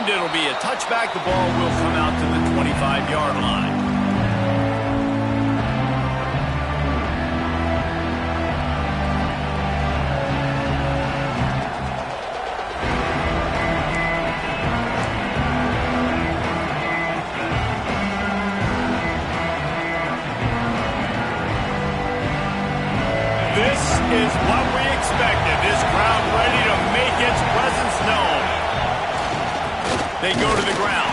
And it'll be a touchback. The ball will come out to the 25-yard line. This is what we expected. This crowd ready to make its presence known. They go to the ground.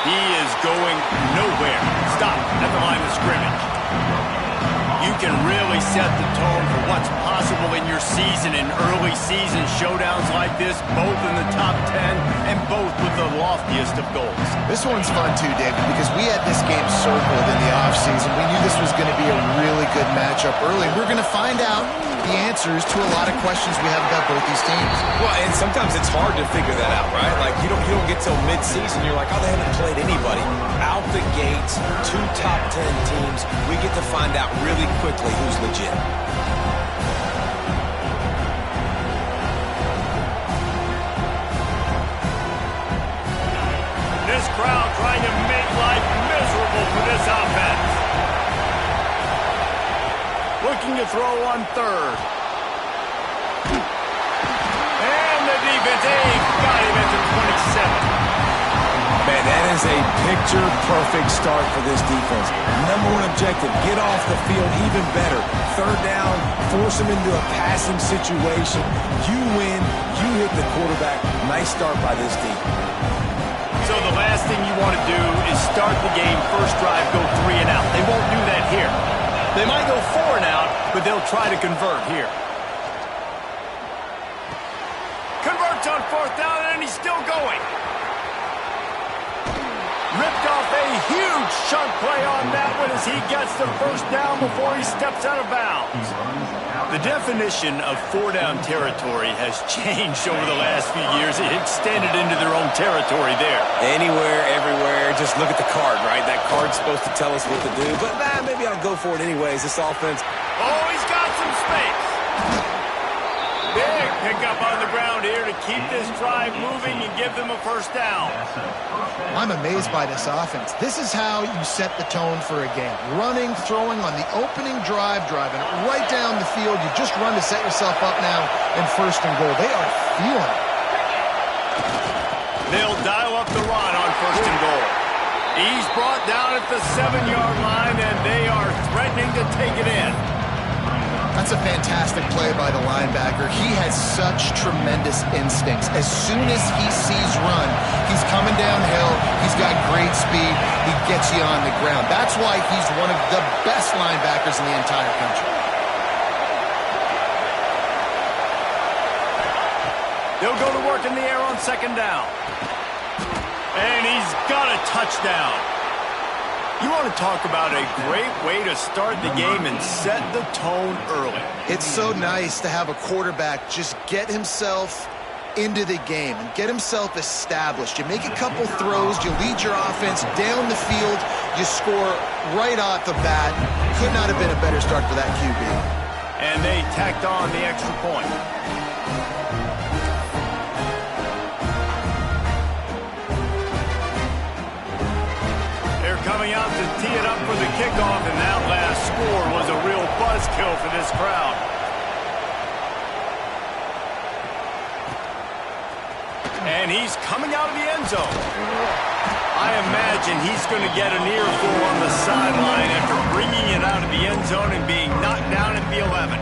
He is going nowhere. Stop at the line of scrimmage. You can really set the tone for what's possible in your season in early season showdowns like this, both in the top 10 and both with the loftiest of goals. This one's fun too, David, because we had this game circled in the offseason. We knew this was going to be a really good matchup early. We're going to find out the answers to a lot of questions we have about both these teams. Well, and sometimes it's hard to figure that out, right? Like, you don't get till mid-season, you're like, oh, they haven't played anybody. Out the gates, 2 top 10 teams, we get to find out really quickly who's legit. This crowd trying to make life miserable for this offense. Looking to throw on third. And the defense, got him at the 27. Man, that is a picture-perfect start for this defense. Number one objective, get off the field even better. Third down, force them into a passing situation. You win, you hit the quarterback. Nice start by this team. So the last thing you want to do is start the game, first drive, go 3 and out. They won't do that here. They might go 4 and out, but they'll try to convert here. Converts on 4th down, and he's still going. Ripped off a huge chunk play on that one as he gets the first down before he steps out of bounds. The definition of 4-down territory has changed over the last few years. It extended into their own territory there. Anywhere, everywhere, just look at the card, right? That card's supposed to tell us what to do, but maybe I'll go for it anyways. This offense. Oh, he's got some space. Big pickup on the ground here to keep this drive moving and give them a first down. I'm amazed by this offense. This is how you set the tone for a game. Running, throwing on the opening drive, driving it right down the field. You just run to set yourself up now in 1st and goal. They are feeling it. They'll dial up the run on 1st and goal. He's brought down at the 7-yard line, and they are threatening to take it in. That's a fantastic play by the linebacker. He has such tremendous instincts. As soon as he sees run, he's coming downhill. He's got great speed. He gets you on the ground. That's why he's one of the best linebackers in the entire country. They'll go to work in the air on 2nd down. And he's got a touchdown. You want to talk about a great way to start the game and set the tone early. It's so nice to have a quarterback just get himself into the game and get himself established. You make a couple throws, you lead your offense down the field, you score right off the bat. Could not have been a better start for that QB. And they tacked on the extra point. Coming out to tee it up for the kickoff, and that last score was a real buzzkill for this crowd. And he's coming out of the end zone. I imagine he's going to get an earful on the sideline after bringing it out of the end zone and being knocked down at the 11.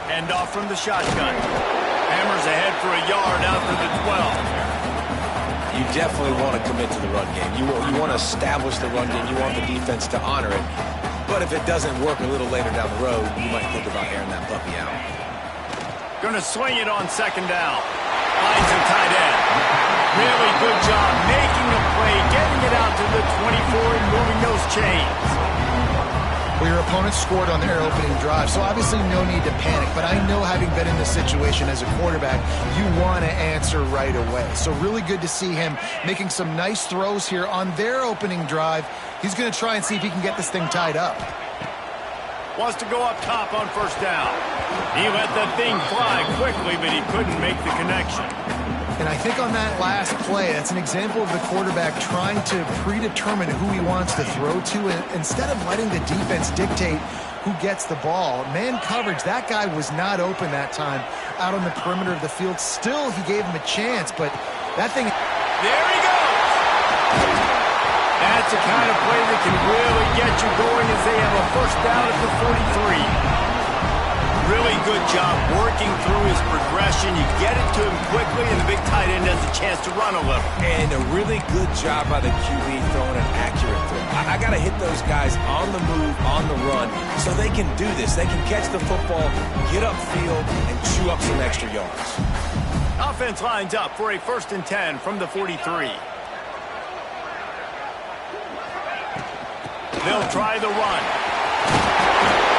Hand off from the shotgun. Hammers ahead for a yard out to the 12. You definitely want to commit to the run game. You want to establish the run game. You want the defense to honor it. But if it doesn't work a little later down the road, you might think about airing that puppy out. Going to swing it on 2nd down. Finds a tight end. Really good job making a play, getting it out to the 24 and moving those chains. Well, your opponent scored on their opening drive, so obviously no need to panic. But I know, having been in this situation as a quarterback, you want to answer right away. So really good to see him making some nice throws here on their opening drive. He's going to try and see if he can get this thing tied up. Wants to go up top on first down. He let the thing fly quickly, but he couldn't make the connection. And I think on that last play, that's an example of the quarterback trying to predetermine who he wants to throw to, and instead of letting the defense dictate who gets the ball. Man coverage, that guy was not open that time out on the perimeter of the field. Still, he gave him a chance, but that thing... There he goes! That's the kind of play that can really get you going as they have a first down at the 43. Really good job working through his progression. You get it to him quickly, and the big tight end has a chance to run a little. And a really good job by the QB throwing an accurate throw. I got to hit those guys on the move, on the run, so they can do this. They can catch the football, get upfield, and chew up some extra yards. Offense lines up for a 1st and 10 from the 43. They'll try the run.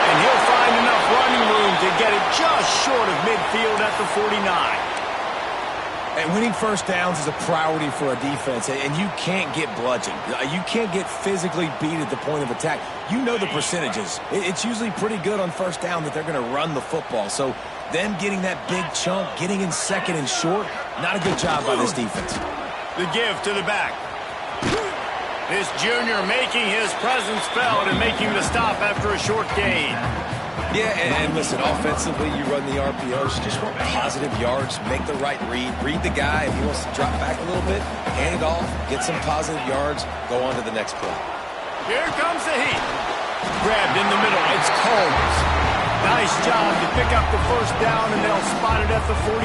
And he'll find enough running room to get it just short of midfield at the 49. And winning first downs is a priority for a defense, and you can't get bludgeoned. You can't get physically beat at the point of attack. You know the percentages. It's usually pretty good on first down that they're going to run the football. So them getting that big chunk, getting in second and short, not a good job by this defense. The give to the back. This junior making his presence felt and making the stop after a short gain. Yeah, and listen, offensively, you run the RPOs. You just want positive yards, make the right read the guy. If he wants to drop back a little bit, hand it off, get some positive yards, go on to the next play. Here comes the heat. Grabbed in the middle. It's Combs. Nice job to pick up the first down, and they'll spot it at the 42.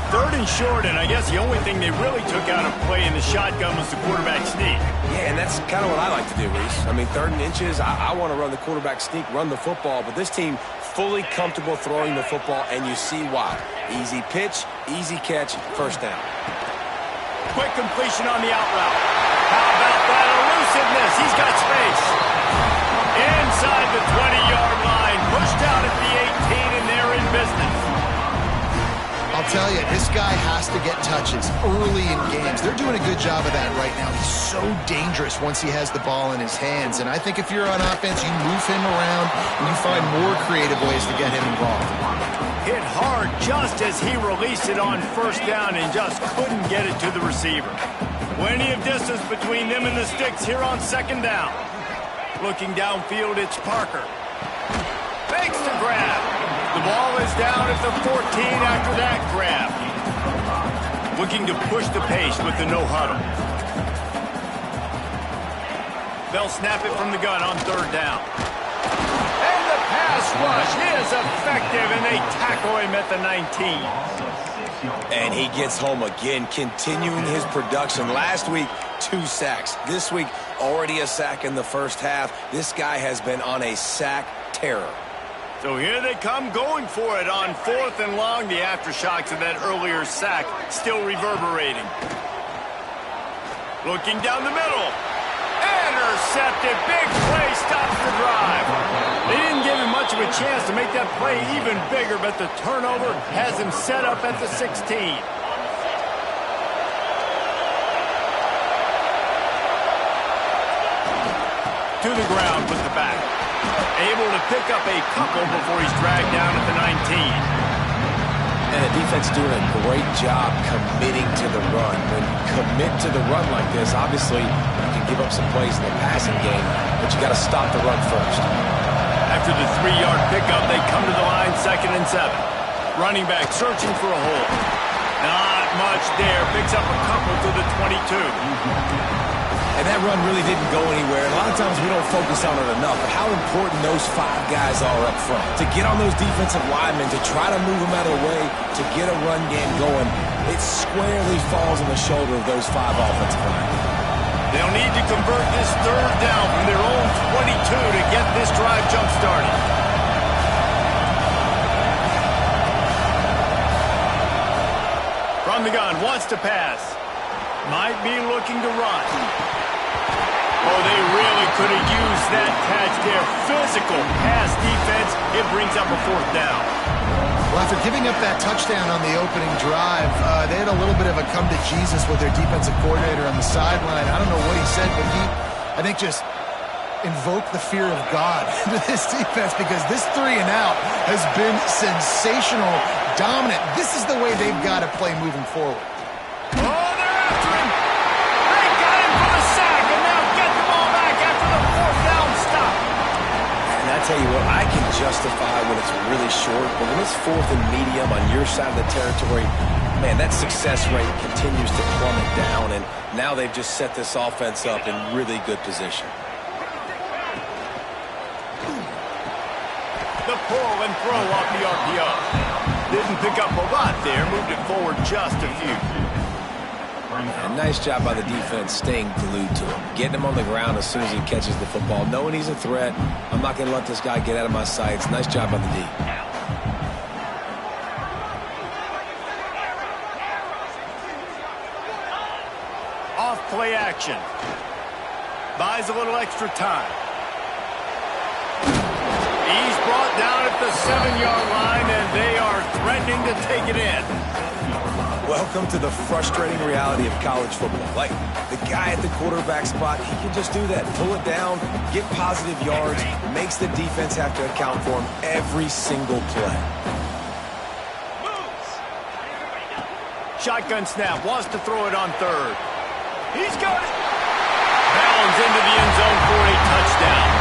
3rd and short, and I guess the only thing they really took out of play in the shotgun was the quarterback sneak. Yeah, and that's kind of what I like to do, Reese. I mean, 3rd and inches, I want to run the quarterback sneak, run the football, but this team fully comfortable throwing the football, and you see why. Easy pitch, easy catch, first down. Quick completion on the out route. How about that elusiveness? He's got space. Inside the 20-yard line, pushed out at the 18, and they're in business. I'll tell you, this guy has to get touches early in games. They're doing a good job of that right now. He's so dangerous once he has the ball in his hands. And I think if you're on offense, you move him around and you find more creative ways to get him involved. Hit hard just as he released it on first down and just couldn't get it to the receiver. Plenty of distance between them and the sticks here on 2nd down. Looking downfield, it's Parker. Fakes the grab. The ball is down at the 14 after that grab. Looking to push the pace with the no huddle. They'll snap it from the gun on 3rd down. And the pass rush is effective, and they tackle him at the 19. And he gets home again, continuing his production. Last week, 2 sacks. This week, already a sack in the first half. This guy has been on a sack terror. So here they come going for it on 4th and long. The aftershocks of that earlier sack still reverberating. Looking down the middle. Intercepted. Big play stops the drive. They didn't give him much of a chance to make that play even bigger, but the turnover has him set up at the 16. To the ground with the back. Able to pick up a couple before he's dragged down at the 19. And the defense doing a great job committing to the run. When you commit to the run like this, obviously you can give up some plays in the passing game, but you got to stop the run first. After the 3-yard pickup, they come to the line 2nd and 7. Running back searching for a hole. Not much there. Picks up a couple to the 22. And that run really didn't go anywhere. And a lot of times we don't focus on it enough, but how important those 5 guys are up front. To get on those defensive linemen, to try to move them out of the way, to get a run game going, it squarely falls on the shoulder of those 5 offensive linemen. They'll need to convert this 3rd down from their own 22 to get this drive jump-started. From the gun, wants to pass. Might be looking to run. Oh, they really could have used that catch there. Physical pass defense. It brings up a 4th down. Well, after giving up that touchdown on the opening drive, they had a little bit of a come to Jesus with their defensive coordinator on the sideline. I don't know what he said, but he, I think, just invoke the fear of God into this defense, because this 3-and-out has been sensational, dominant. This is the way they've got to play moving forward. Oh, they're after him. They got him for the sack, and now get the ball back after the 4th down stop. And I tell you what, I can justify when it's really short, but when it's 4th and medium on your side of the territory, man, that success rate continues to plummet down, and now they've just set this offense up in really good position. The pull and throw off the RPO. Didn't pick up a lot there, moved it forward just a few. And nice job by the defense staying glued to him, getting him on the ground as soon as he catches the football, knowing he's a threat. I'm not going to let this guy get out of my sights. Nice job by the D. Off play action. Buys a little extra time. He's brought down at the 7-yard line, and they are threatening to take it in. Welcome to the frustrating reality of college football. Like, the guy at the quarterback spot, he can just do that. Pull it down, get positive yards, makes the defense have to account for him every single play. Shotgun snap, wants to throw it on 3rd. He's got it. Bounds into the end zone for a touchdown.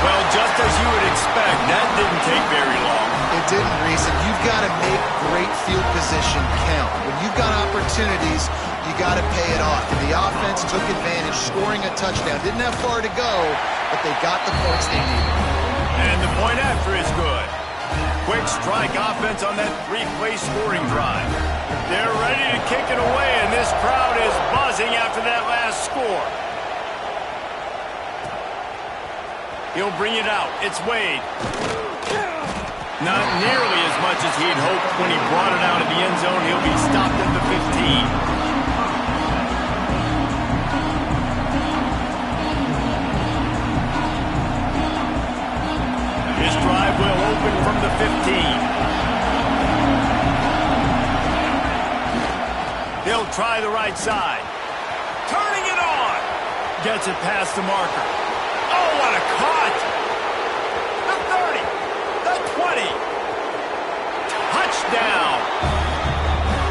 Well, just as you would expect, that didn't take very long. It didn't, Reese, and you've got to make great field position count. When you've got opportunities, you got to pay it off. And the offense took advantage, scoring a touchdown. Didn't have far to go, but they got the points they needed. And the point after is good. Quick strike offense on that 3-play scoring drive. They're ready to kick it away, and this crowd is buzzing after that last score. He'll bring it out. It's Wade. Not nearly as much as he'd hoped when he brought it out of the end zone. He'll be stopped at the 15. His drive will open from the 15. He'll try the right side. Turning it on. Gets it past the marker. Oh, what a cut. The 30. The 20. Touchdown.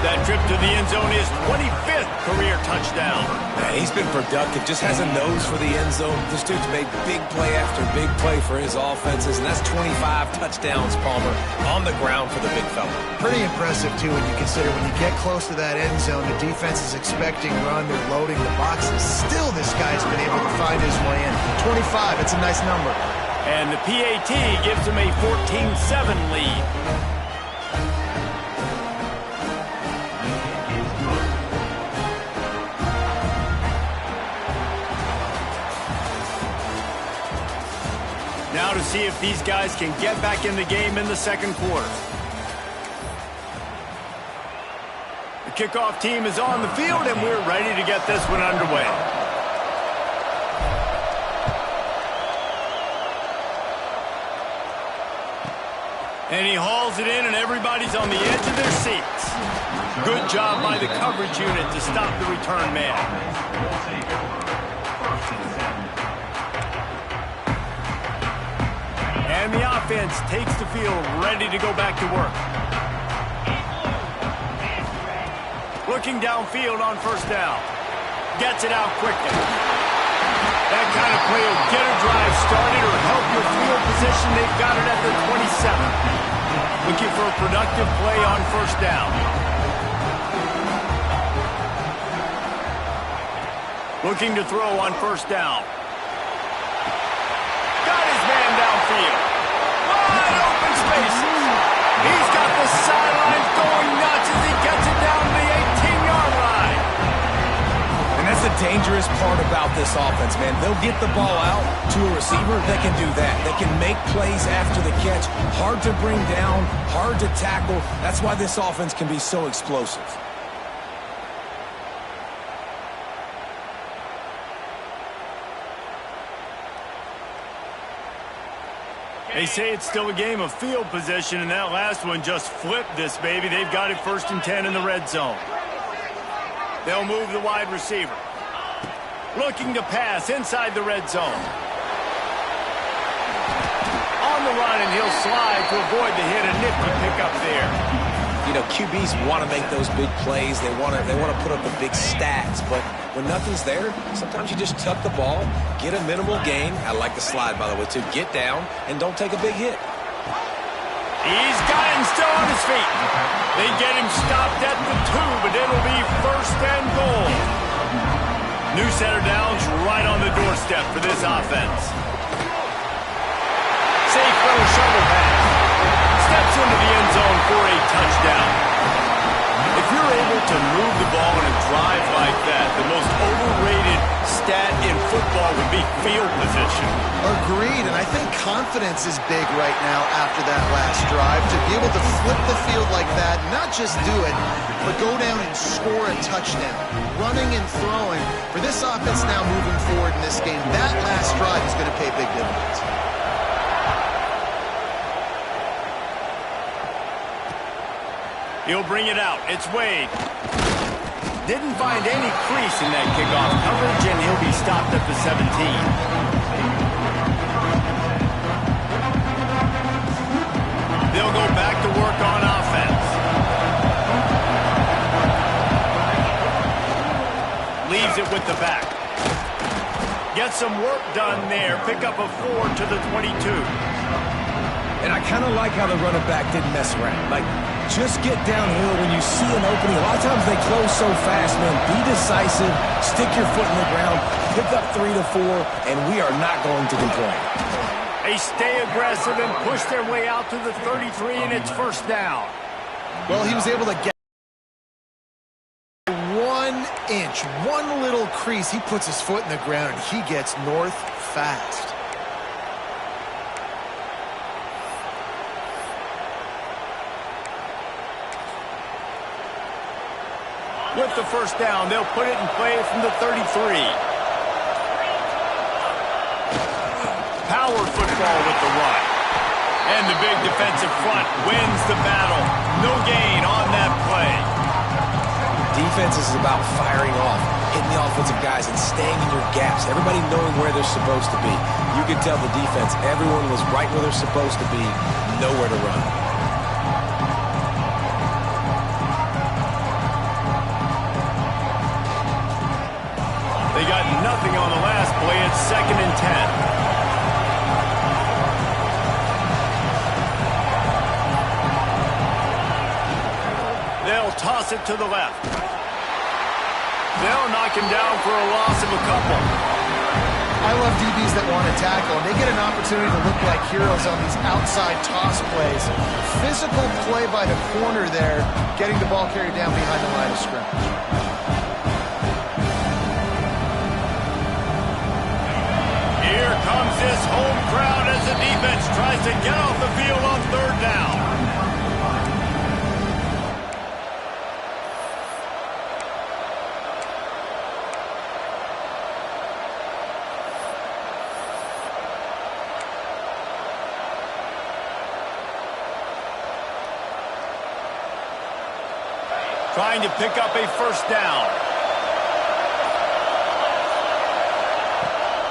That trip to the end zone is 25th career touchdown. Man, he's been productive, just has a nose for the end zone. This dude's made big play after big play for his offenses, and that's 25 touchdowns, Palmer, on the ground for the big fella. Pretty impressive, too, when you consider when you get close to that end zone, the defense is expecting run, they're loading the boxes. Still, this guy's been able to find his way in. 25, it's a nice number. And the PAT gives him a 14-7 lead. Now to see if these guys can get back in the game in the second quarter. The kickoff team is on the field, and we're ready to get this one underway. And he hauls it in, and everybody's on the edge of their seats. Good job by the coverage unit to stop the return man. And the offense takes the field, ready to go back to work. Looking downfield on first down. Gets it out quickly. That kind of play will get a drive started or help your field position. They've got it at the 27. Looking for a productive play on first down. Looking to throw on first down. Got his man downfield. Wide open spaces. He's got the sidelines going nuts as he gets it down to the 18-yard line. And that's the dangerous part about this offense, man. They'll get the ball out to a receiver. They can do that. They can make plays after the catch. Hard to bring down, hard to tackle. That's why this offense can be so explosive. They say it's still a game of field position, and that last one just flipped this baby. They've got it 1st and 10 in the red zone. They'll move the wide receiver. Looking to pass inside the red zone. On the run, and he'll slide to avoid the hit. A nifty pickup there. You know, QBs want to make those big plays. They want to put up the big stats. But when nothing's there, sometimes you just tuck the ball, get a minimal gain. I like the slide, by the way, to get down and don't take a big hit. He's got him still on his feet. They get him stopped at the 2, but it'll be first and goal. New set of downs right on the doorstep for this offense. Safe little shovel pass. Steps into the end zone for a touchdown. If you're able to move the ball in a drive like that, the most overrated stat in football would be field position. Agreed, and I think confidence is big right now after that last drive. To be able to flip the field like that, not just do it, but go down and score a touchdown. Running and throwing. For this offense now moving forward in this game, that last drive is going to pay big dividends. He'll bring it out. It's Wade. Didn't find any crease in that kickoff coverage, and he'll be stopped at the 17. They'll go back to work on offense. Leaves it with the back. Get some work done there. Pick up a 4 to the 22. And I kind of like how the running back didn't mess around. Like, just get downhill when you see an opening. A lot of times they close so fast, man. Be decisive, stick your foot in the ground, pick up 3 to 4, and we are not going to complain. They stay aggressive and push their way out to the 33, and it's first down. Well, he was able to get 1 inch, one little crease. He puts his foot in the ground, and he gets north fast. With the first down, they'll put it in play from the 33. Power football with the run. And the big defensive front wins the battle. No gain on that play. Defense is about firing off, hitting the offensive guys, and staying in your gaps. Everybody knowing where they're supposed to be. You can tell the defense, everyone was right where they're supposed to be, nowhere to run. They got nothing on the last play. It's 2nd and 10. They'll toss it to the left. They'll knock him down for a loss of a couple. I love DBs that want to tackle, and they get an opportunity to look like heroes on these outside toss plays. Physical play by the corner there, getting the ball carried down behind the line of scrimmage. Here comes this home crowd as the defense tries to get off the field on 3rd down. Trying to pick up a first down.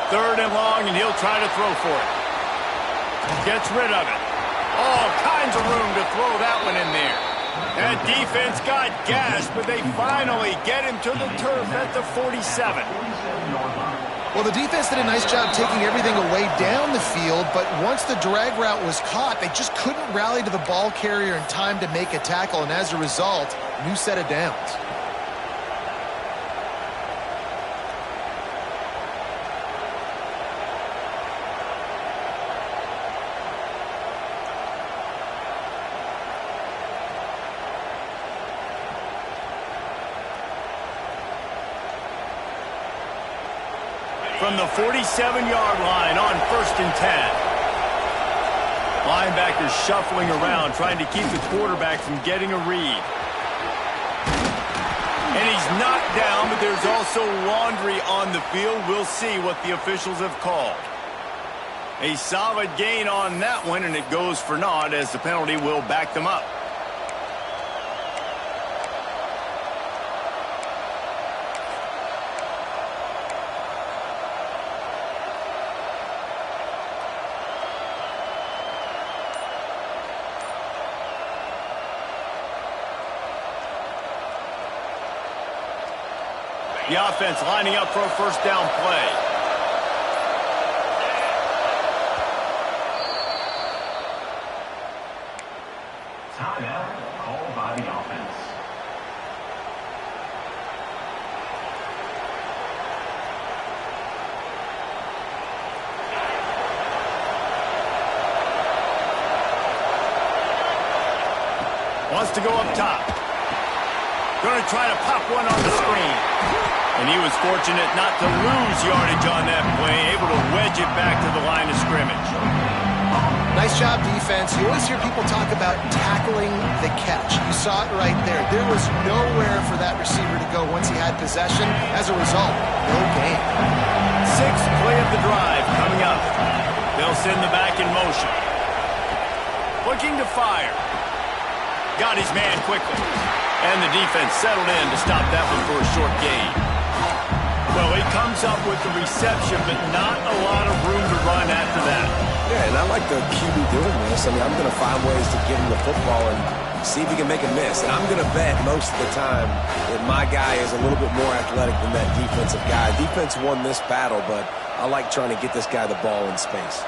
3rd and long, and he'll try to throw for it. Gets rid of it. All kinds of room to throw that one in there. That defense got gashed, but they finally get him to the turf at the 47. Well, the defense did a nice job taking everything away down the field, but once the drag route was caught, they just couldn't rally to the ball carrier in time to make a tackle, and as a result, new set of downs. From the 47-yard line on 1st and 10. Linebackers shuffling around, trying to keep the quarterback from getting a read. And he's knocked down, but there's also laundry on the field. We'll see what the officials have called. A solid gain on that one, and it goes for naught as the penalty will back them up. The offense lining up for a first down play. Timeout called by the offense. Wants to go up top. Going to try to pop one on the screen. And he was fortunate not to lose yardage on that play, able to wedge it back to the line of scrimmage. Nice job, defense. You always hear people talk about tackling the catch. You saw it right there. There was nowhere for that receiver to go once he had possession. As a result, no gain. Sixth play of the drive coming up. They'll send the back in motion. Looking to fire. Got his man quickly. And the defense settled in to stop that one for a short gain. Well, he comes up with the reception, but not a lot of room to run after that. Yeah, and I like the QB doing this. I mean, I'm going to find ways to give him the football and see if he can make a miss. And I'm going to bet most of the time that my guy is a little bit more athletic than that defensive guy. Defense won this battle, but I like trying to get this guy the ball in space.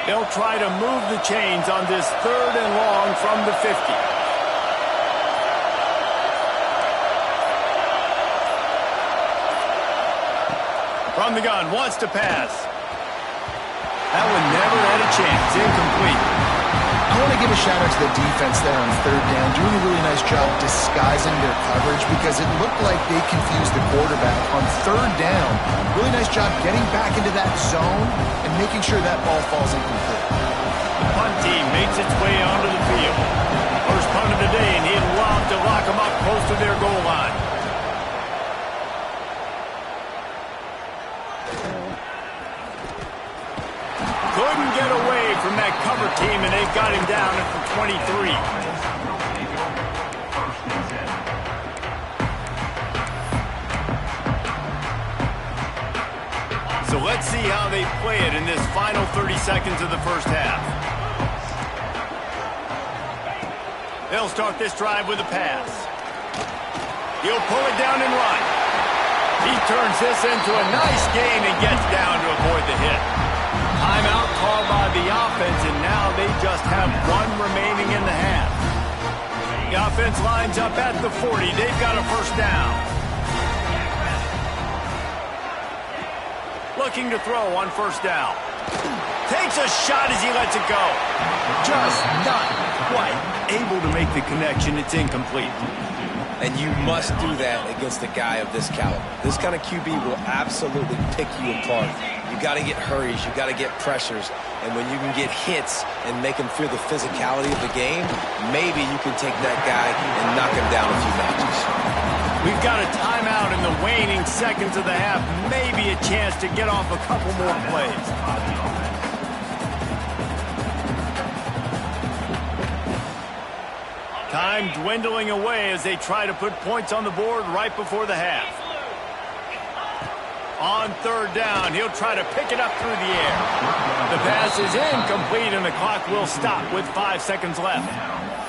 They'll try to move the chains on this 3rd and long from the 50. From the gun, wants to pass. That one never had a chance. Incomplete. I want to give a shout out to the defense there on 3rd down, doing a really nice job disguising their coverage because it looked like they confused the quarterback on 3rd down. Really nice job getting back into that zone and making sure that ball falls incomplete. The punt team makes its way onto the field. First punt of the day, and he'd love to lock them up close to their goal line. Couldn't get away from that cover team, and they've got him down at the 23. So let's see how they play it in this final 30 seconds of the first half. They'll start this drive with a pass. He'll pull it down and run. He turns this into a nice gain and gets down to avoid the hit. Timeout called by the offense, and now they just have one remaining in the half. The offense lines up at the 40. They've got a first down. Looking to throw on first down. Takes a shot as he lets it go. Just not quite able to make the connection. It's incomplete. And you must do that against a guy of this caliber. This kind of QB will absolutely pick you apart. You got to get hurries, you got to get pressures, and when you can get hits and make him feel the physicality of the game, maybe you can take that guy and knock him down a few notches. We've got a timeout in the waning seconds of the half. Maybe a chance to get off a couple more plays. Time dwindling away as they try to put points on the board right before the half. On 3rd down, he'll try to pick it up through the air. The pass is incomplete, and the clock will stop with 5 seconds left.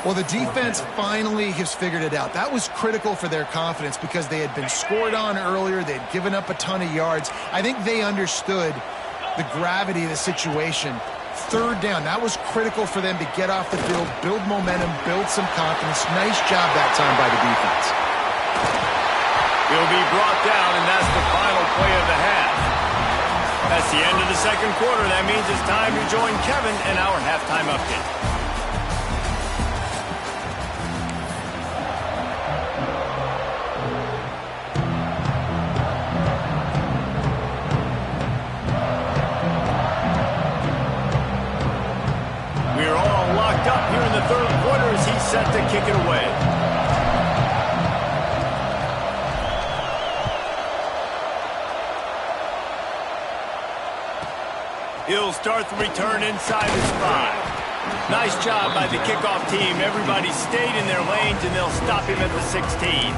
Well, the defense finally has figured it out. That was critical for their confidence because they had been scored on earlier. They had given up a ton of yards. I think they understood the gravity of the situation. 3rd down, that was critical for them to get off the field, build momentum, build some confidence. Nice job that time by the defense. He'll be brought down, and that's the final play of the half. That's the end of the second quarter. That means it's time to join Kevin in our halftime update. We're all locked up here in the 3rd quarter as he's set to kick it away. He'll start the return inside his 5. Nice job by the kickoff team. Everybody stayed in their lanes, and they'll stop him at the 16.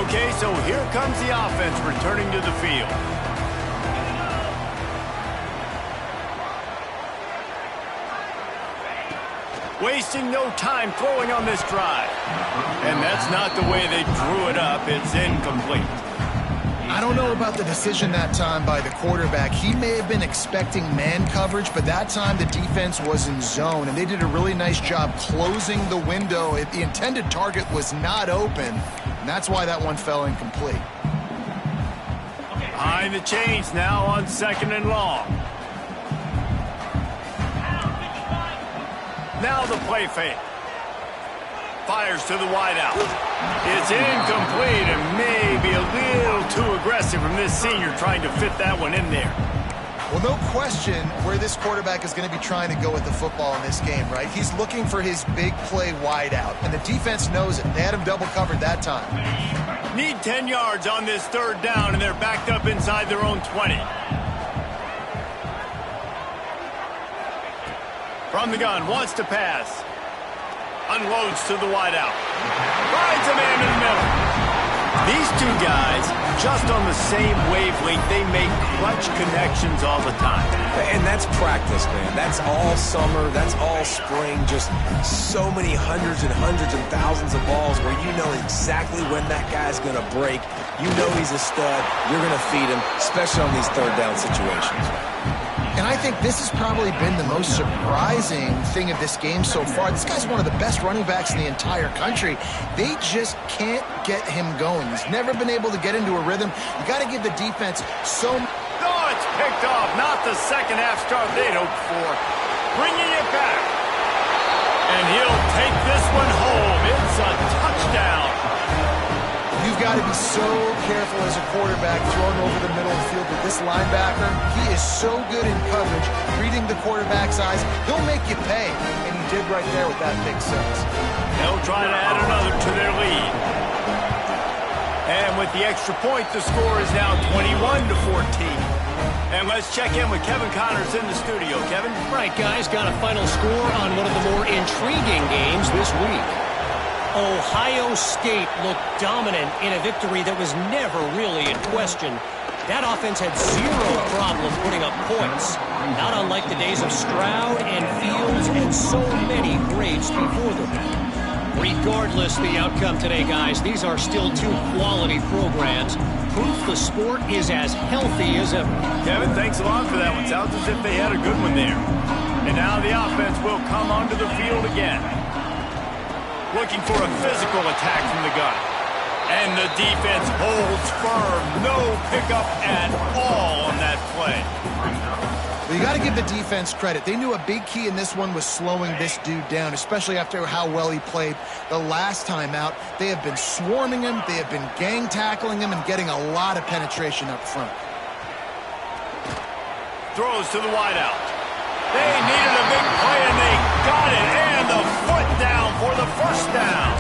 Okay, so here comes the offense returning to the field. Wasting no time throwing on this drive. And that's not the way they drew it up. It's incomplete. I don't know about the decision that time by the quarterback. He may have been expecting man coverage, but that time the defense was in zone, and they did a really nice job closing the window. The intended target was not open, and that's why that one fell incomplete. Behind the chains now on 2nd and long. Now the play fake. Fires to the wideout. It's incomplete and maybe a little too aggressive from this senior trying to fit that one in there. Well, no question where this quarterback is going to be trying to go with the football in this game, right? He's looking for his big play wideout, and the defense knows it. They had him double covered that time. Need 10 yards on this 3rd down, and they're backed up inside their own 20. From the gun, wants to pass. Unloads to the wideout. Finds a man in the middle. These two guys, just on the same wavelength, they make clutch connections all the time. And that's practice, man. That's all summer. That's all spring. Just so many hundreds and thousands of balls where you know exactly when that guy's going to break. You know he's a stud. You're going to feed him, especially on these 3rd down situations. And I think this has probably been the most surprising thing of this game so far. This guy's one of the best running backs in the entire country. They just can't get him going. He's never been able to get into a rhythm. You got to give the defense so... Oh, it's picked off. Not the second half start they'd hoped for. Bringing it back. And he'll take this one home. It's a touchdown. You've got to be so careful as a quarterback throwing over the middle of the field with this linebacker. He is so good in coverage, reading the quarterback's eyes. He'll make you pay, and he did right there with that big six. They'll try to add another to their lead. And with the extra point, the score is now 21-14. And let's check in with Kevin Connors in the studio. Kevin? Right, guys, got a final score on one of the more intriguing games this week. Ohio State looked dominant in a victory that was never really in question. That offense had zero problem putting up points, not unlike the days of Stroud and Fields and so many greats before them. Regardless the outcome today, guys, these are still two quality programs. Proof the sport is as healthy as ever. Kevin, thanks a lot for that one. Sounds as if they had a good one there. And now the offense will come onto the field again. Looking for a physical attack from the gun. And the defense holds firm. No pickup at all on that play. Well, you got to give the defense credit. They knew a big key in this one was slowing this dude down, especially after how well he played the last time out. They have been swarming him. They have been gang tackling him and getting a lot of penetration up front. Throws to the wideout. They needed a big play, and they got it. And the foot down for the 1st down.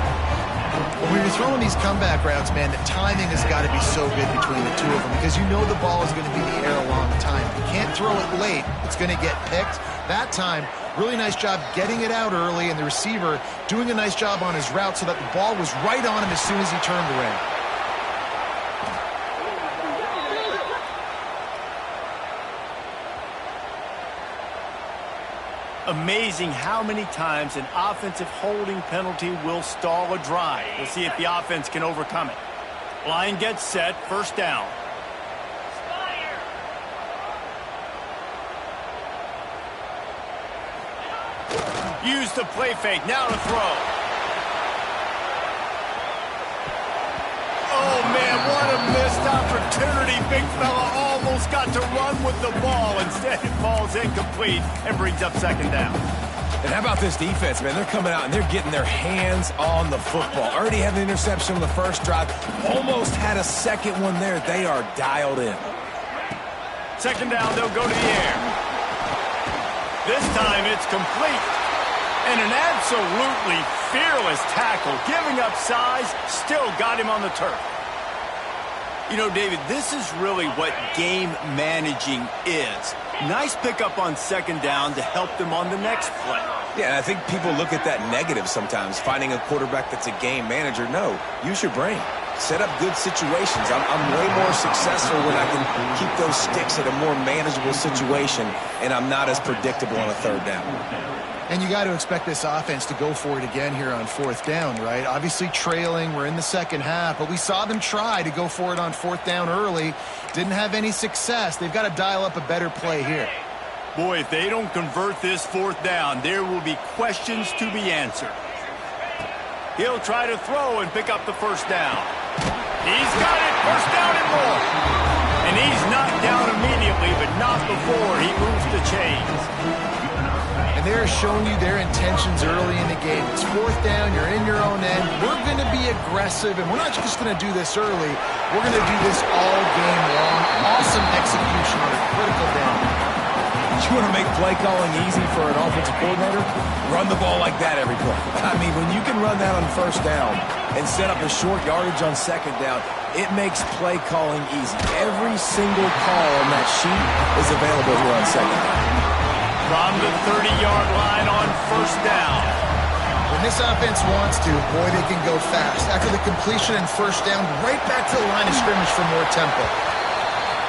When you're throwing these comeback routes, man, the timing has got to be so good between the two of them because you know the ball is going to be in the air a long time. You can't throw it late. It's going to get picked. That time, really nice job getting it out early, and the receiver doing a nice job on his route so that the ball was right on him as soon as he turned around. Amazing how many times an offensive holding penalty will stall a drive. We'll see if the offense can overcome it. Line gets set, 1st down. Use the play fake, now to throw. Oh, man, what a missed opportunity. Big fella almost got to run with the ball. Instead, it falls incomplete and brings up 2nd down. And how about this defense, man? They're coming out and they're getting their hands on the football. Already had the interception on the 1st drive. Almost had a 2nd one there. They are dialed in. 2nd down, they'll go to the air. This time, it's complete. And an absolutely fearless tackle, giving up size, still got him on the turf. You know, David, this is really what game managing is. Nice pickup on 2nd down to help them on the next play. Yeah, I think people look at that negative sometimes, finding a quarterback that's a game manager. No, use your brain. set up good situations. I'm way more successful when I can keep those sticks at a more manageable situation, and I'm not as predictable on a third down. And you got to expect this offense to go for it again here on fourth down, right? Obviously trailing, we're in the second half, but we saw them try to go for it on fourth down early. Didn't have any success. They've got to dial up a better play here. Boy, if they don't convert this fourth down, there will be questions to be answered. He'll try to throw and pick up the first down. He's got it, first down and more. And he's knocked down immediately, but not before he moves the chains. And they're showing you their intentions early in the game. It's fourth down, you're in your own end. We're going to be aggressive, and we're not just going to do this early. We're going to do this all game long. Awesome execution on a critical down. You want to make play calling easy for an offensive coordinator? Run the ball like that every play. I mean, when you can run that on first down and set up a short yardage on second down, it makes play calling easy. Every single call on that sheet is available here on second down. From the 30-yard line on first down. When this offense wants to, boy, they can go fast. After the completion and first down, right back to the line of scrimmage for more tempo.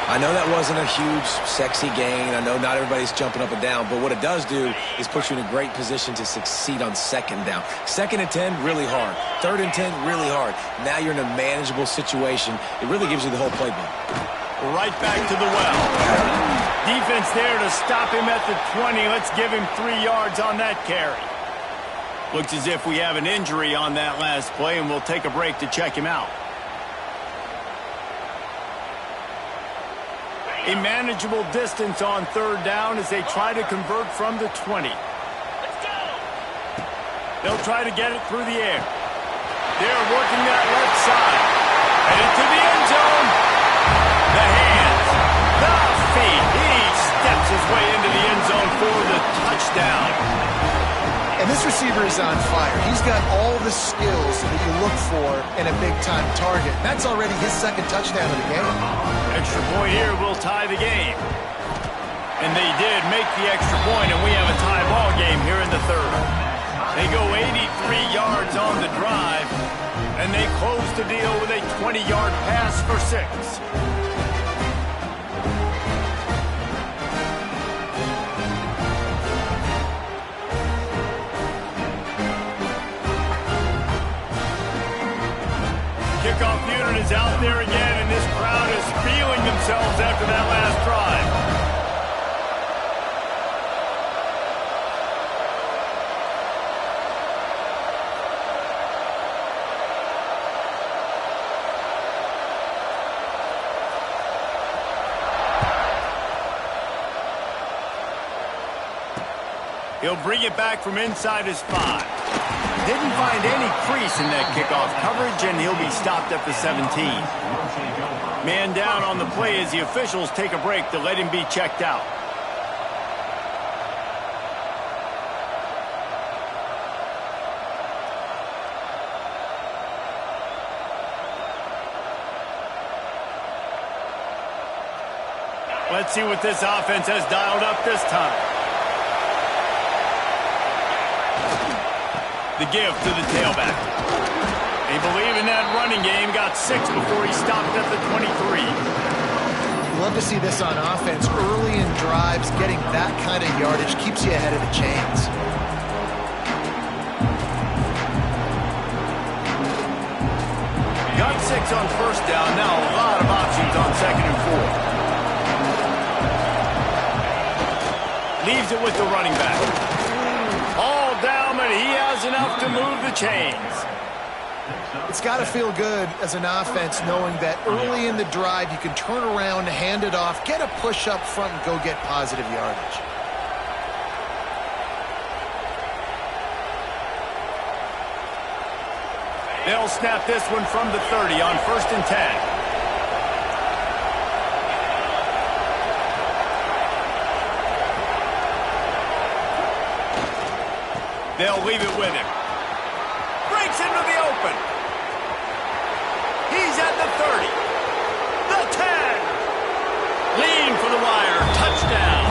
I know that wasn't a huge, sexy gain. I know not everybody's jumping up and down, but what it does do is put you in a great position to succeed on second down. Second and 10, really hard. Third and 10, really hard. Now you're in a manageable situation. It really gives you the whole playbook. Right back to the well. Defense there to stop him at the 20. Let's give him 3 yards on that carry. Looks as if we have an injury on that last play, and we'll take a break to check him out. A manageable distance on third down as they try to convert from the 20. They'll try to get it through the air. They're working that left side. Headed to the end zone. The hands, the feet. He steps his way into the end zone for the touchdown. And this receiver is on fire. He's got all the skills that you look for in a big-time target. That's already his second touchdown of the game. Extra point here will tie the game. And they did make the extra point, and we have a tie ball game here in the third. They go 83 yards on the drive, and they close the deal with a 20-yard pass for 6. Kickoff unit is out there again, and this crowd is feeling themselves after that last drive. He'll bring it back from inside his 5. Didn't find any crease in that kickoff coverage, and he'll be stopped at the 17. Man down on the play as the officials take a break to let him be checked out. Let's see what this offense has dialed up this time. The give to the tailback. They believe in that running game. Got 6 before he stopped at the 23. Love to see this on offense. Early in drives, getting that kind of yardage keeps you ahead of the chains. Got 6 on first down. Now a lot of options on second and 4. Leaves it with the running back. All down, but he has enough to move the chains. It's got to feel good as an offense knowing that early in the drive you can turn around, hand it off, get a push up front, and go get positive yardage. They'll snap this one from the 30 on first and 10. They'll leave it with him. Breaks into the open. He's at the 30. The 10. Lean for the wire. Touchdown.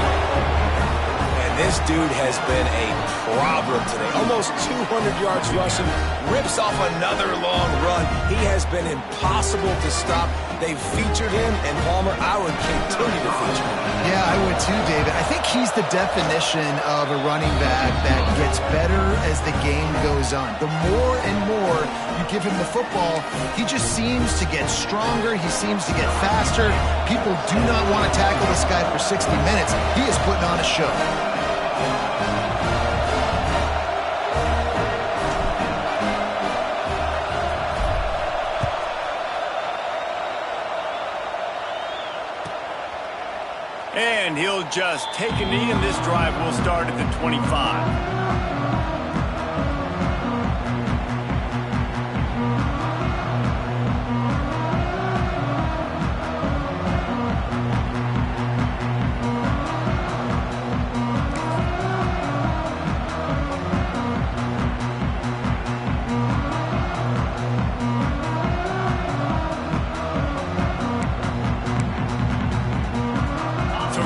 And this dude has been a problem today. Almost 200 yards rushing, rips off another long run. He has been impossible to stop. They've featured him, and Palmer, I would continue to feature him. Yeah, I would too, David. I think he's the definition of a running back that gets better as the game goes on. The more and more you give him the football, he just seems to get stronger. He seems to get faster. People do not want to tackle this guy for 60 minutes. He is putting on a show. And he'll just take a knee, and this drive will start at the 25.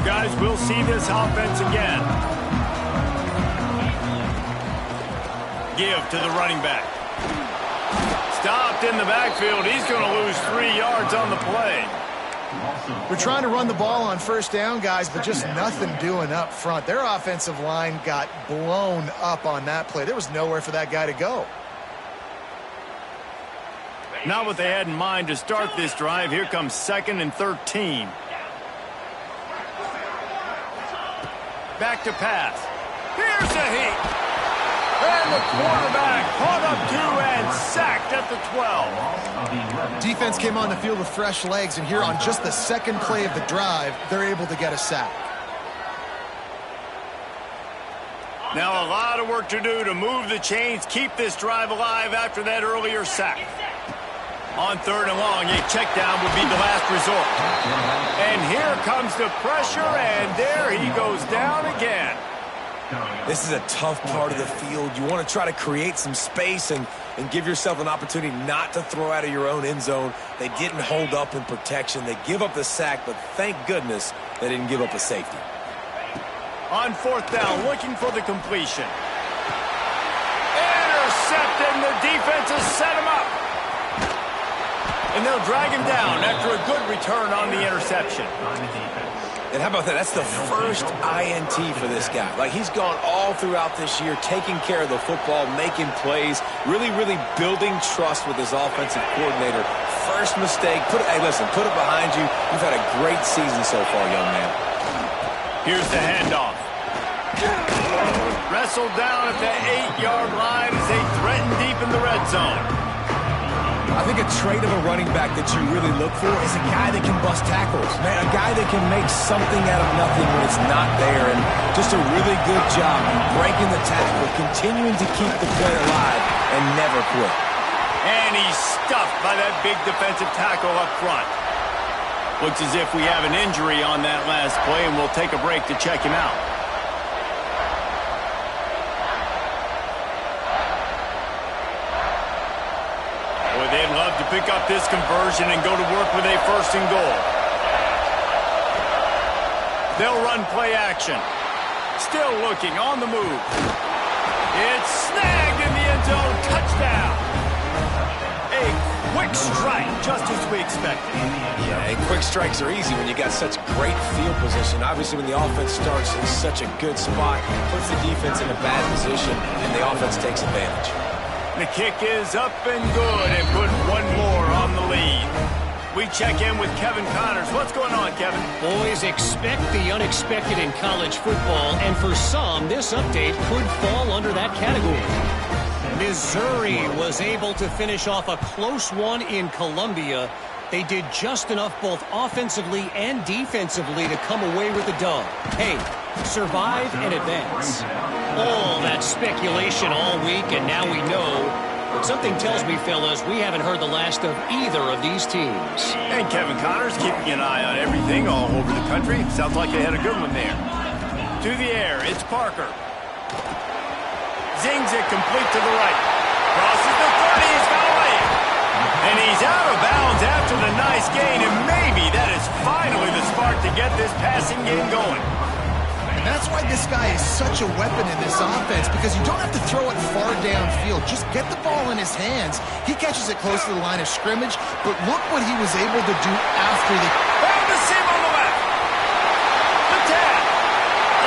Guys, we'll see this offense again. Give to the running back. Stopped in the backfield. He's going to lose 3 yards on the play. We're trying to run the ball on first down, guys, but just nothing doing up front. Their offensive line got blown up on that play. There was nowhere for that guy to go. Not what they had in mind to start this drive. Here comes 2nd and 13. Back to pass. Here's a heat. And the quarterback caught up 2 and sacked at the 12. Defense came on the field with fresh legs, and here on just the second play of the drive, they're able to get a sack. Now a lot of work to do to move the chains, keep this drive alive after that earlier sack. On 3rd and long, a check down would be the last resort. And here comes the pressure, and there he goes down again. This is a tough part of the field. You want to try to create some space and give yourself an opportunity not to throw out of your own end zone. They didn't hold up in protection. They give up the sack, but thank goodness they didn't give up a safety. On 4th down, looking for the completion. Intercepted, and the defense has set him up. And they'll drag him down after a good return on the interception. And how about that? That's the first INT for this guy. Like, he's gone all throughout this year, taking care of the football, making plays, really, really building trust with his offensive coordinator. First mistake. Hey, listen, put it behind you. You've had a great season so far, young man. Here's the handoff. Wrestled down at the 8-yard line as they threaten deep in the red zone. I think a trait of a running back that you really look for is a guy that can bust tackles. Man, a guy that can make something out of nothing when it's not there. And just a really good job breaking the tackle, continuing to keep the play alive, and never quit. And he's stuffed by that big defensive tackle up front. Looks as if we have an injury on that last play, and we'll take a break to check him out. They'd love to pick up this conversion and go to work with a 1st and goal. They'll run play action. Still looking on the move. It's snagged in the end zone. Touchdown. A quick strike, just as we expected. Yeah, and quick strikes are easy when you got such great field position. Obviously, when the offense starts in such a good spot, puts the defense in a bad position, and the offense takes advantage. The kick is up and good, and put one more on the lead. We check in with Kevin Connors. What's going on, Kevin? Boys, expect the unexpected in college football, and for some, this update could fall under that category. Missouri was able to finish off a close one in Columbia. They did just enough both offensively and defensively to come away with the dub. Hey, survive and advance. All that speculation all week, and now we know. But something tells me, fellas, we haven't heard the last of either of these teams. And Kevin Connors keeping an eye on everything all over the country. Sounds like they had a good one there. To the air, it's Parker. Zings it complete to the right. Crosses the 30, he's got a lane. And he's out of bounds after the nice gain, and maybe that is finally the spark to get this passing game going. That's why this guy is such a weapon in this offense, because you don't have to throw it far downfield. Just get the ball in his hands. He catches it close to the line of scrimmage, but look what he was able to do after the... And the seam on the left. The tap.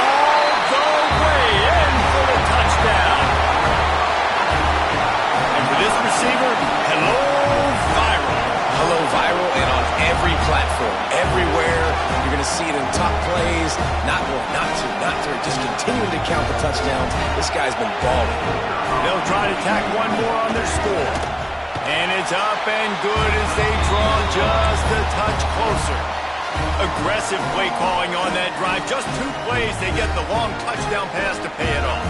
All the way in for the touchdown. And for this receiver, hello, viral. Hello, viral, and on every platform, everywhere. You're going to see it in top plays. Not one, not two, not three. Just continuing to count the touchdowns. This guy's been balling. They'll try to tack one more on their score. And it's up and good as they draw just a touch closer. Aggressive play calling on that drive. Just 2 plays, they get the long touchdown pass to pay it off.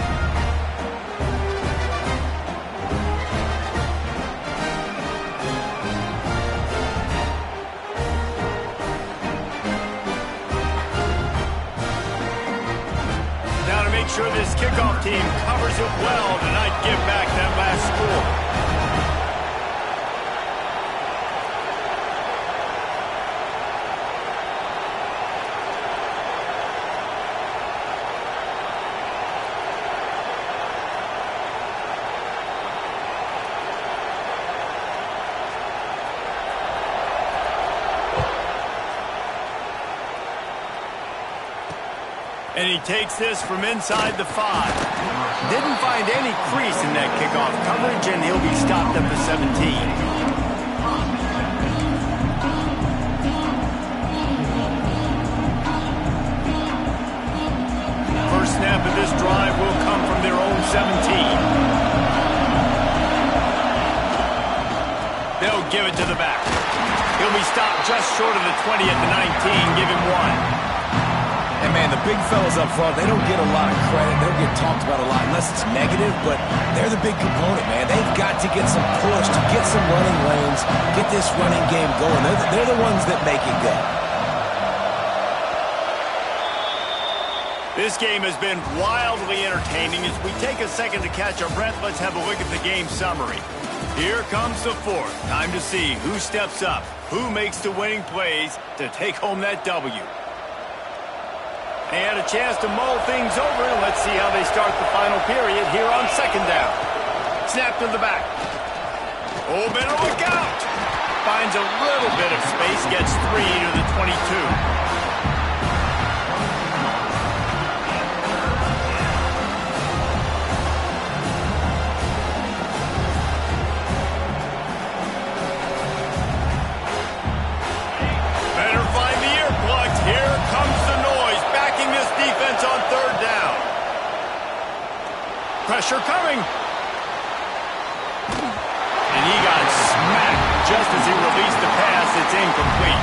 Make sure this kickoff team covers it well to not give back that last score. And he takes this from inside the 5. Didn't find any crease in that kickoff coverage, and he'll be stopped at the 17. First snap of this drive will come from their own 17. They'll give it to the back. He'll be stopped just short of the 20 at the 19. Give him 1. And, man, the big fellas up front, they don't get a lot of credit. They don't get talked about a lot unless it's negative, but they're the big component, man. They've got to get some push, to get some running lanes, get this running game going. They're the ones that make it go. This game has been wildly entertaining. As we take a second to catch our breath, let's have a look at the game summary. Here comes the 4th. Time to see who steps up, who makes the winning plays to take home that W. They had a chance to mull things over. Let's see how they start the final period here on 2nd down. Snap to the back. Oh, better look out. Finds a little bit of space, gets 3 to the 22. On 3rd down. Pressure coming. And he got smacked just as he released the pass. It's incomplete.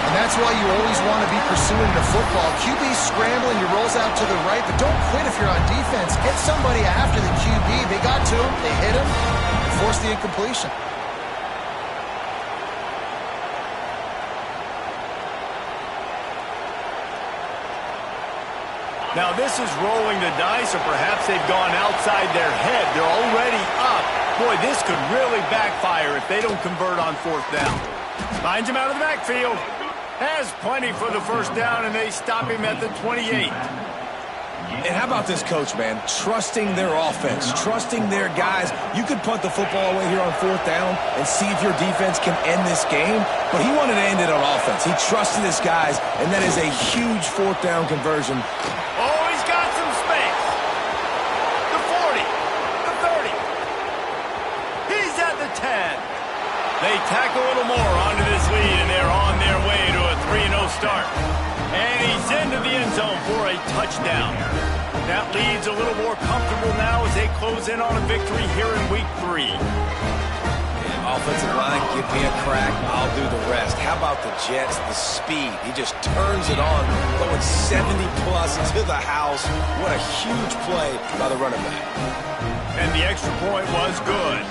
And that's why you always want to be pursuing the football. QB's scrambling, he rolls out to the right, but don't quit if you're on defense. Get somebody after the QB. They got to him, they hit him, and forced the incompletion. Now this is rolling the dice, or perhaps they've gone outside their head. They're already up. Boy, this could really backfire if they don't convert on 4th down. Finds him out of the backfield. Has plenty for the 1st down, and they stop him at the 28. And how about this coach, man? Trusting their offense, trusting their guys. You could punt the football away here on 4th down and see if your defense can end this game, but he wanted to end it on offense. He trusted his guys, and that is a huge 4th down conversion. Oh, he's got some space. The 40, the 30. He's at the 10. They tack a little more onto this lead, and they're on their way to a 3-0 start. And he's into the end zone for a touchdown. That lead's a little more comfortable now as they close in on a victory here in Week 3. Offensive line, give me a crack, I'll do the rest. How about the Jets, the speed? He just turns it on, going 70-plus to the house. What a huge play by the running back. And the extra point was good.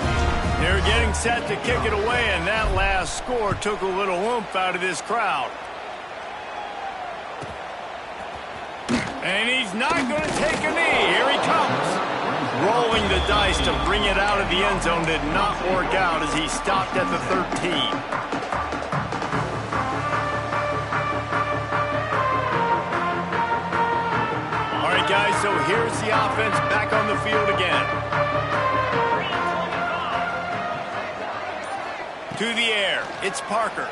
They're getting set to kick it away, and that last score took a little oomph out of this crowd. And he's not going to take a knee. Here he comes. Rolling the dice to bring it out of the end zone did not work out as he stopped at the 13. so here's the offense back on the field again. To the air, it's Parker.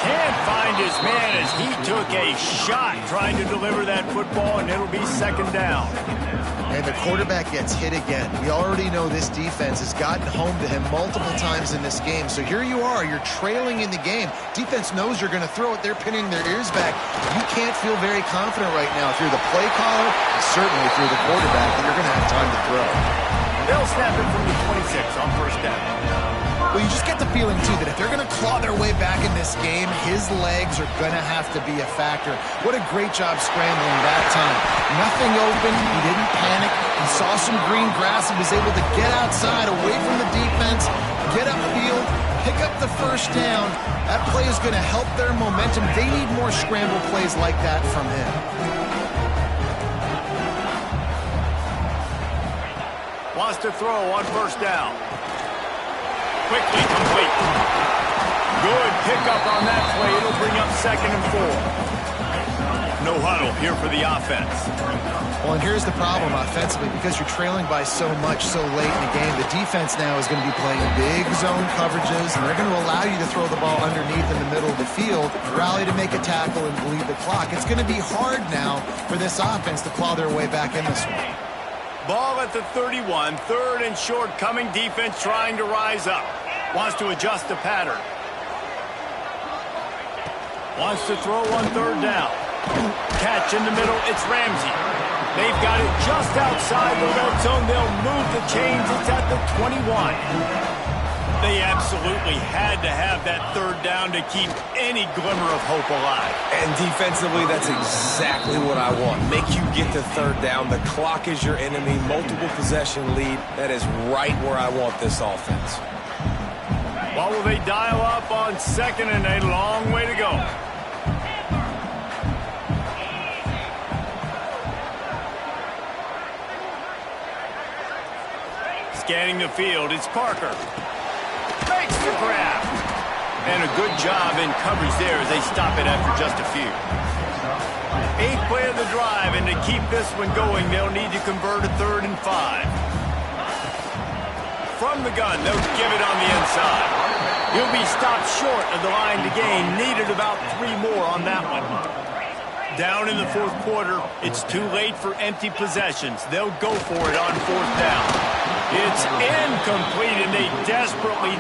Can't find his man as he took a shot trying to deliver that football, and it'll be second down. And the quarterback gets hit again. We already know this defense has gotten home to him multiple times in this game. So here you are, you're trailing in the game. Defense knows you're going to throw it. They're pinning their ears back. You can't feel very confident right now if you're the play caller, and certainly if you're the quarterback, that you're going to have time to throw. They'll snap it from the 26 on first down. Well, you just get the feeling, too, that if they're going to claw their way back in this game, his legs are going to have to be a factor. What a great job scrambling that time. Nothing open. He didn't panic. He saw some green grass and was able to get outside, away from the defense, get upfield, pick up the first down. That play is going to help their momentum. They need more scramble plays like that from him. Wants to throw on first down. Quickly complete. Good pickup on that play. It'll bring up 2nd and 4. No huddle here for the offense. Well, and here's the problem offensively. Because you're trailing by so much so late in the game, the defense now is going to be playing big zone coverages, and they're going to allow you to throw the ball underneath in the middle of the field, rally to make a tackle, and bleed the clock. It's going to be hard now for this offense to claw their way back in this one. Ball at the 31, 3rd and short, coming defense trying to rise up. Wants to adjust the pattern. Wants to throw on 3rd down. Catch in the middle, it's Ramsey. They've got it just outside the red zone. They'll move the chains. It's at the 21. They absolutely had to have that 3rd down to keep any glimmer of hope alive. And defensively, that's exactly what I want. Make you get the 3rd down. The clock is your enemy. Multiple possession lead. That is right where I want this offense. What will they dial up on 2nd and a long way to go? Scanning the field, it's Parker. Makes the grab. And a good job in coverage there as they stop it after just a few. 8th play of the drive, and to keep this one going, they'll need to convert a 3rd and 5. From the gun, they'll give it on the inside. He'll be stopped short of the line to gain. Needed about 3 more on that one. Down in the 4th quarter, it's too late for empty possessions. They'll go for it on 4th down. It's incomplete, and they desperately...